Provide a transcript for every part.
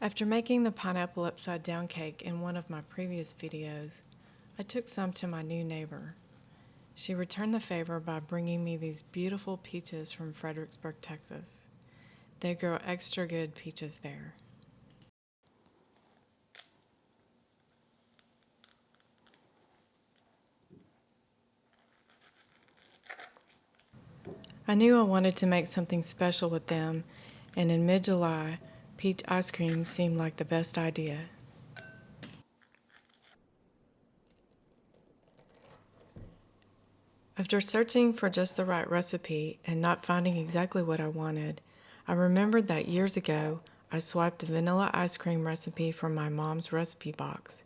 After making the pineapple upside down cake in one of my previous videos, I took some to my new neighbor. She returned the favor by bringing me these beautiful peaches from Fredericksburg, Texas. They grow extra good peaches there. I knew I wanted to make something special with them, and in mid-July, peach ice cream seemed like the best idea. After searching for just the right recipe and not finding exactly what I wanted, I remembered that years ago I swiped a vanilla ice cream recipe from my mom's recipe box.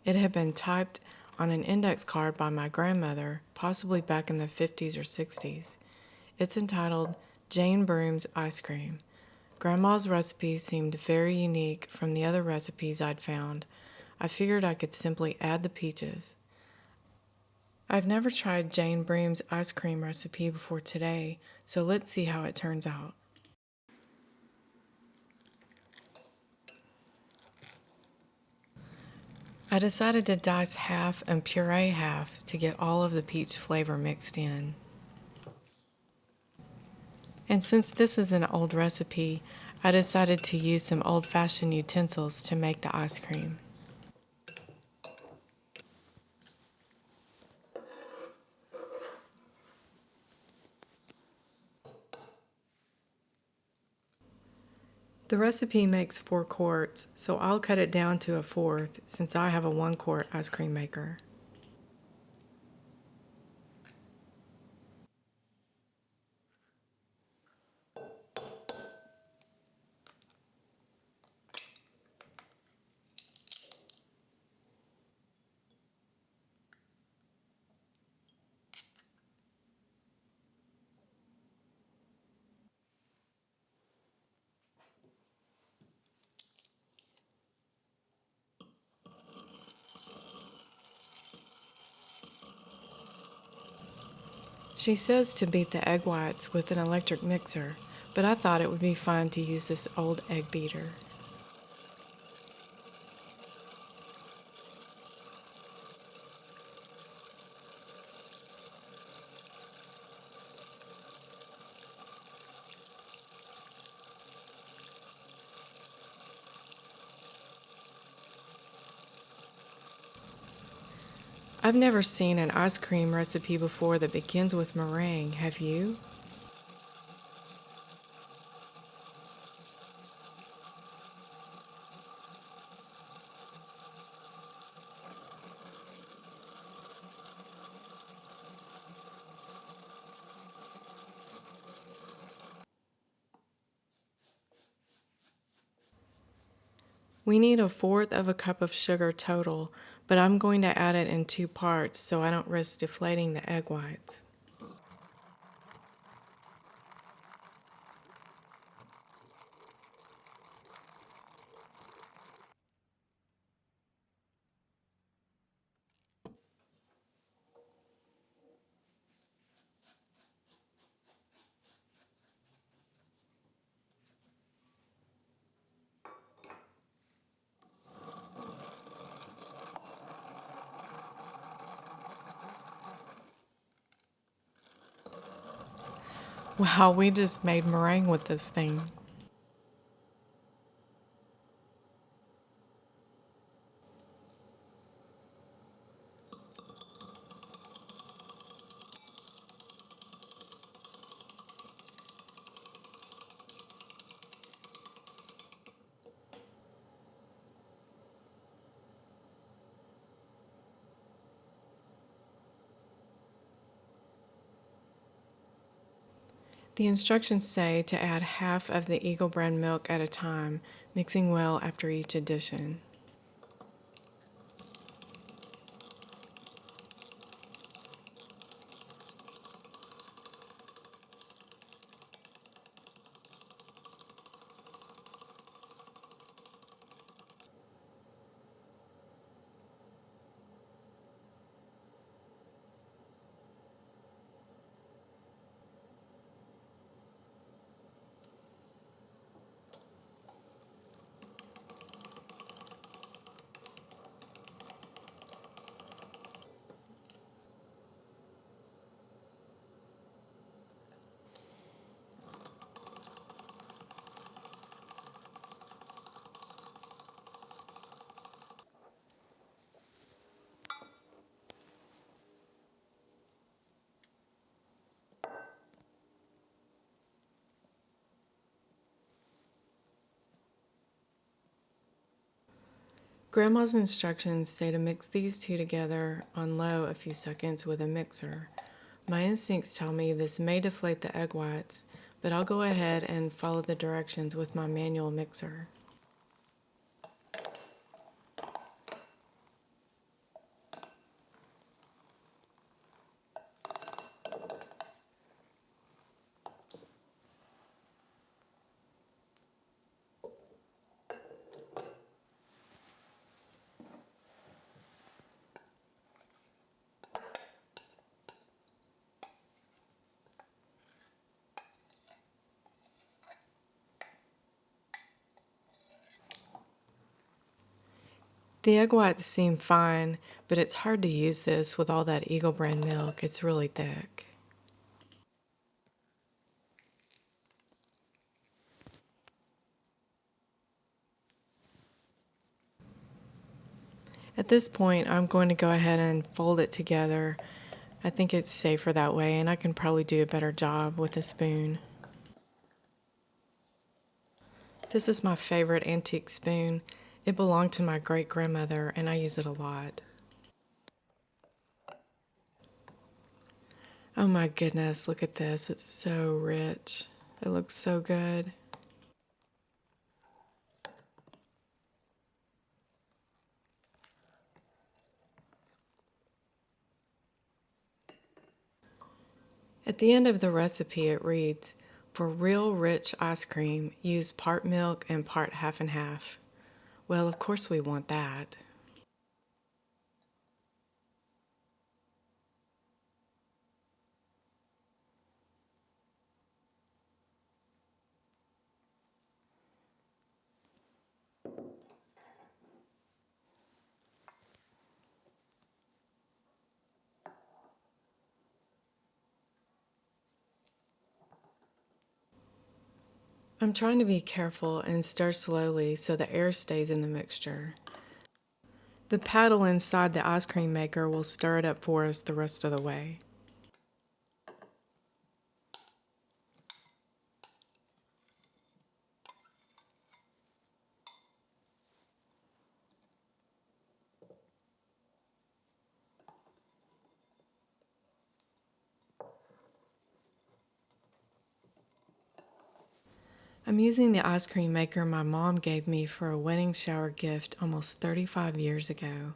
It had been typed on an index card by my grandmother, possibly back in the 50s or 60s. It's entitled Jane Broom's Ice Cream. Grandma's recipe seemed very unique from the other recipes I'd found. I figured I could simply add the peaches. I've never tried Jane Broom's ice cream recipe before today, so let's see how it turns out. I decided to dice half and puree half to get all of the peach flavor mixed in. And since this is an old recipe, I decided to use some old-fashioned utensils to make the ice cream. The recipe makes 4 quarts, so I'll cut it down to a fourth since I have a 1-quart ice cream maker. She says to beat the egg whites with an electric mixer, but I thought it would be fun to use this old egg beater. I've never seen an ice cream recipe before that begins with meringue, have you? We need 1/4 of a cup of sugar total, but I'm going to add it in 2 parts so I don't risk deflating the egg whites. Wow, we just made meringue with this thing. The instructions say to add half of the Eagle brand milk at a time, mixing well after each addition. Grandma's instructions say to mix these two together on low a few seconds with a mixer. My instincts tell me this may deflate the egg whites, but I'll go ahead and follow the directions with my manual mixer. The egg whites seem fine, but it's hard to use this with all that Eagle brand milk. It's really thick. At this point, I'm going to go ahead and fold it together. I think it's safer that way, and I can probably do a better job with a spoon. This is my favorite antique spoon. It belonged to my great-grandmother, and I use it a lot. Oh my goodness, look at this. It's so rich. It looks so good. At the end of the recipe, it reads, "For real rich ice cream, use part milk and part half and half." Well, of course we want that. I'm trying to be careful and stir slowly so the air stays in the mixture. The paddle inside the ice cream maker will stir it up for us the rest of the way. I'm using the ice cream maker my mom gave me for a wedding shower gift almost 35 years ago.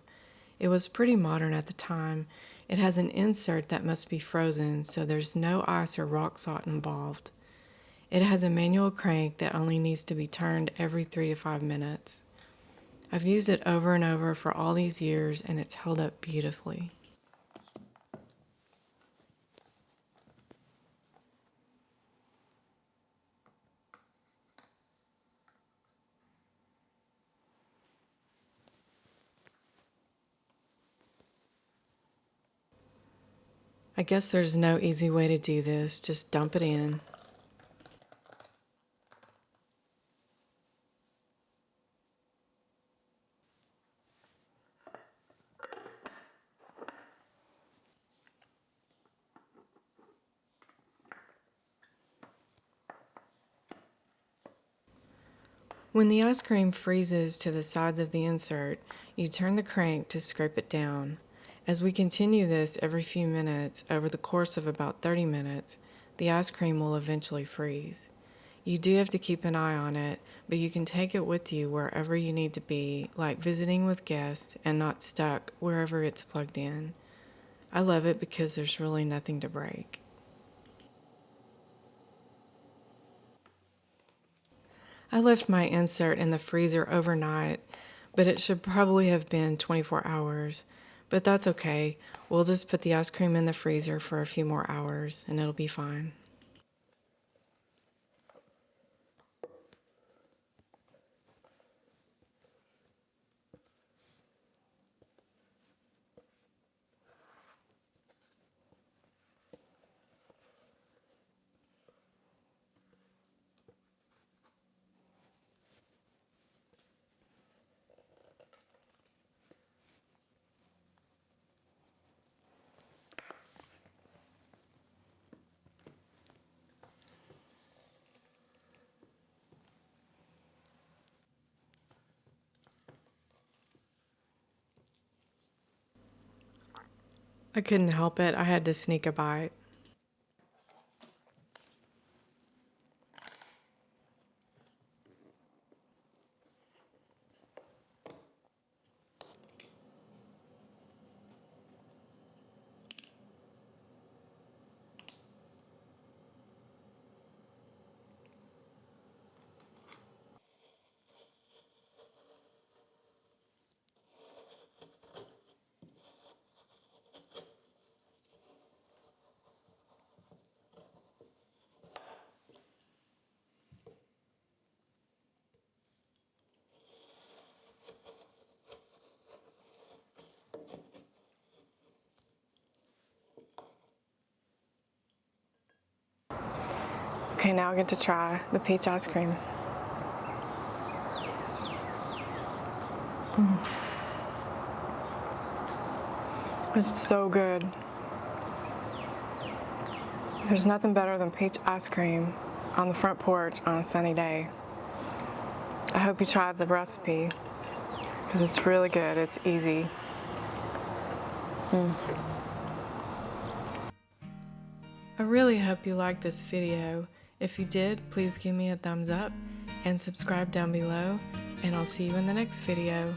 It was pretty modern at the time. It has an insert that must be frozen, so there's no ice or rock salt involved. It has a manual crank that only needs to be turned every 3 to 5 minutes. I've used it over and over for all these years, and it's held up beautifully. I guess there's no easy way to do this, just dump it in. When the ice cream freezes to the sides of the insert, you turn the crank to scrape it down. As we continue this every few minutes, over the course of about 30 minutes, the ice cream will eventually freeze. You do have to keep an eye on it, but you can take it with you wherever you need to be, like visiting with guests and not stuck wherever it's plugged in. I love it because there's really nothing to break. I left my insert in the freezer overnight, but it should probably have been 24 hours. But that's okay. We'll just put the ice cream in the freezer for a few more hours and it'll be fine. I couldn't help it. I had to sneak a bite. Okay, now I get to try the peach ice cream. It's so good. There's nothing better than peach ice cream on the front porch on a sunny day. I hope you try the recipe because it's really good. It's easy. I really hope you liked this video. If you did, please give me a thumbs up and subscribe down below, and I'll see you in the next video.